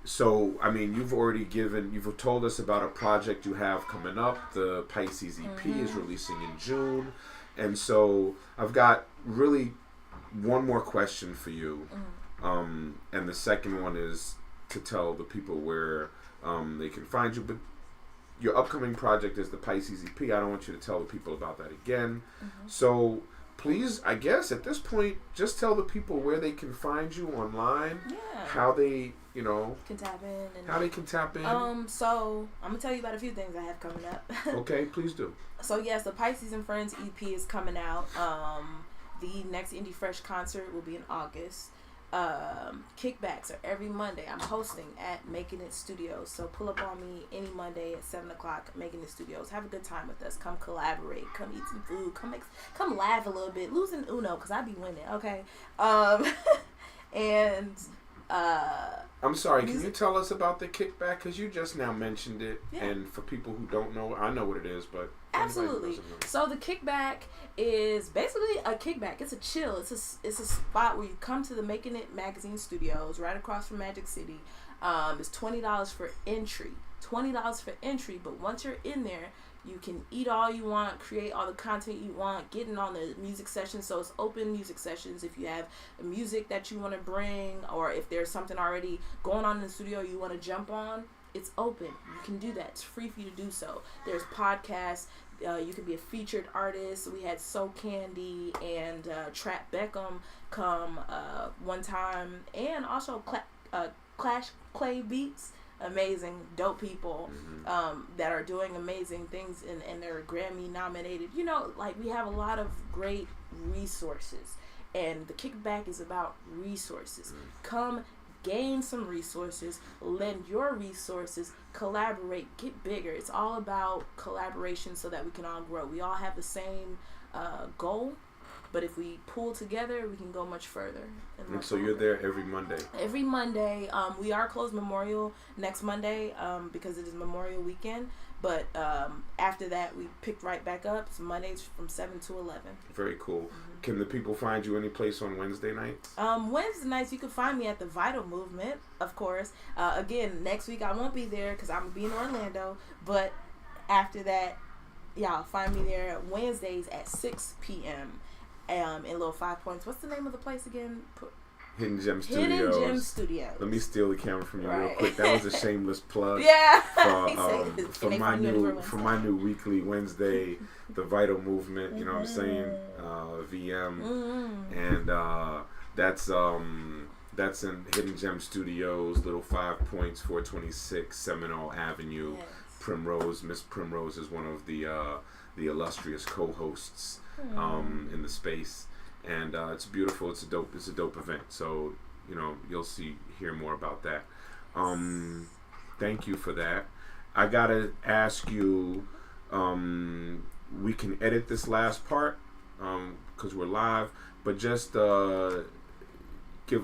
So, I mean, you've told us about a project you have coming up. The Pisces EP is releasing in June. And so I've got really one more question for you. And the second one is to tell the people where they can find you. But your upcoming project is the Pisces EP. I don't want you to tell the people about that again. So please, I guess at this point, just tell the people where they can find you online, how they, can tap in. How they can tap in. So I'm gonna tell you about a few things I have coming up. Okay, please do. So yes, the Pisces and Friends EP is coming out. The next Indie Fresh concert will be in August. Kickbacks are every Monday. I'm hosting at Making It Studios, so pull up on me any Monday at 7:00. Making It Studios. Have a good time with us. Come collaborate. Come eat some food. Come laugh a little bit. Losing Uno because I be winning. Okay. And I'm sorry. Can you tell us about the kickback? Because you just now mentioned it, and for people who don't know, I know what it is, but absolutely. So the kickback is basically a kickback. It's a chill. It's a spot where you come to the Making It Magazine Studios, right across from Magic City. It's $20 for entry. But once you're in there, you can eat all you want, create all the content you want, get in on the music sessions. So it's open music sessions. If you have music that you want to bring, or if there's something already going on in the studio you want to jump on, it's open. You can do that. It's free for you to do so. There's podcasts. You can be a featured artist. We had So Candy and Trap Beckham come one time, and also Clash Clay Beats. Amazing, dope people that are doing amazing things and they're Grammy nominated. We have a lot of great resources, and the kickback is about resources. Come gain some resources, lend your resources, collaborate, get bigger. It's all about collaboration so that we can all grow. We all have the same goal, but if we pull together, we can go much further. And so you're there every Monday? Every Monday. We are closed Memorial next Monday because it is Memorial Weekend. But after that, we picked right back up. It's Mondays from 7 to 11. Very cool. Can the people find you any place on Wednesday nights? Wednesday nights, you can find me at the Vital Movement, of course. Again, next week I won't be there because I'm going to be in Orlando. But after that, y'all find me there Wednesdays at 6 p.m. In Little 5 Points. What's the name of the place again? Hidden Gem Studios. Hidden Gem Studios. Let me steal the camera from you real quick. That was a shameless plug. Yeah. For my new weekly Wednesday, the Vital Movement. You know what I'm saying? VM, and that's in Hidden Gem Studios, Little 5 Points, 426 Seminole Avenue. Yes. Primrose, Miss Primrose is one of the illustrious co-hosts in the space. And it's beautiful. It's a dope event. So you'll hear more about that. Thank you for that. I gotta ask you. We can edit this last part because we're live, but just give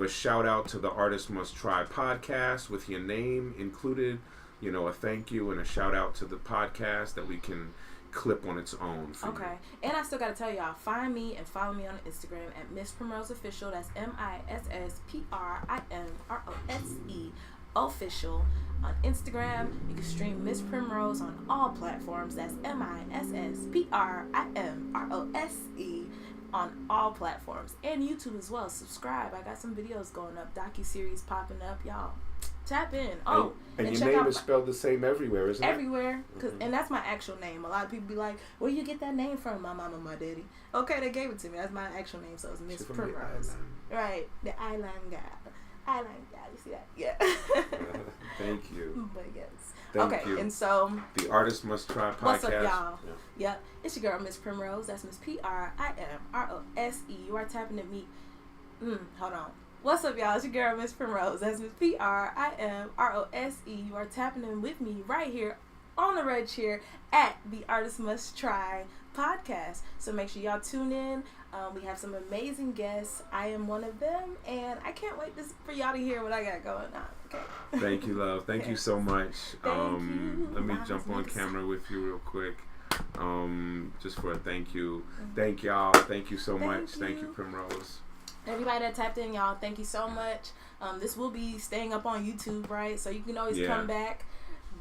a shout out to the Artist Must Try podcast with your name included. A thank you and a shout out to the podcast that we can clip on its own. Okay. And I still got to tell y'all, find me and follow me on Instagram at Miss Primrose Official. That's MissPrimrose official on Instagram. You can stream Miss Primrose on all platforms. That's MissPrimrose on all platforms. And YouTube as well. Subscribe. I got some videos going up, docu-series popping up. Y'all tap in. And your name is spelled the same everywhere, isn't it? Everywhere. And that's my actual name. A lot of people be like, where do you get that name from? My mama, my daddy. Okay, they gave it to me. That's my actual name. So it's Miss Primrose. Right. The island gal. You see that? Yeah. Thank you. But yes. Thank you. And so the Artist Must Try podcast. What's up, y'all? Yep. It's your girl, Miss Primrose. That's Miss Primrose. You are tapping at me. Hold on. What's up, y'all? It's your girl, Miss Primrose. That's Miss Primrose. You are tapping in with me right here on the red chair at the Artist Must Try podcast. So make sure y'all tune in. We have some amazing guests. I am one of them, and I can't wait for y'all to hear what I got going on. Okay. Thank you, love. Thank you so much. Thank you. Let me jump on camera with you real quick. Just for a thank you. Thank y'all. Thank you so much. Thank you, Primrose. Everybody that tapped in, y'all, thank you so much. This will be staying up on YouTube, right? So you can always come back,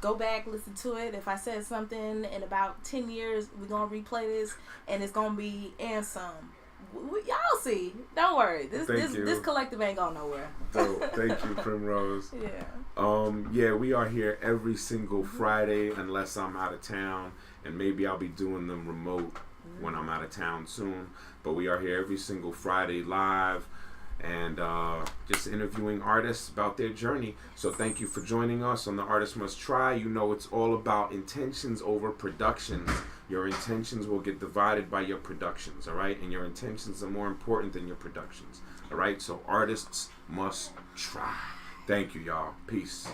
go back, listen to it. If I said something in about 10 years, we're going to replay this, and it's going to be and some. Y'all see. Don't worry. This collective ain't going nowhere. Dope. Thank you, Primrose. Yeah. We are here every single Friday unless I'm out of town, and maybe I'll be doing them remote when I'm out of town soon. But we are here every single Friday live and just interviewing artists about their journey. So thank you for joining us on The Artist Must Try. It's all about intentions over productions. Your intentions will get divided by your productions, all right? And your intentions are more important than your productions, all right? So artists must try. Thank you, y'all. Peace.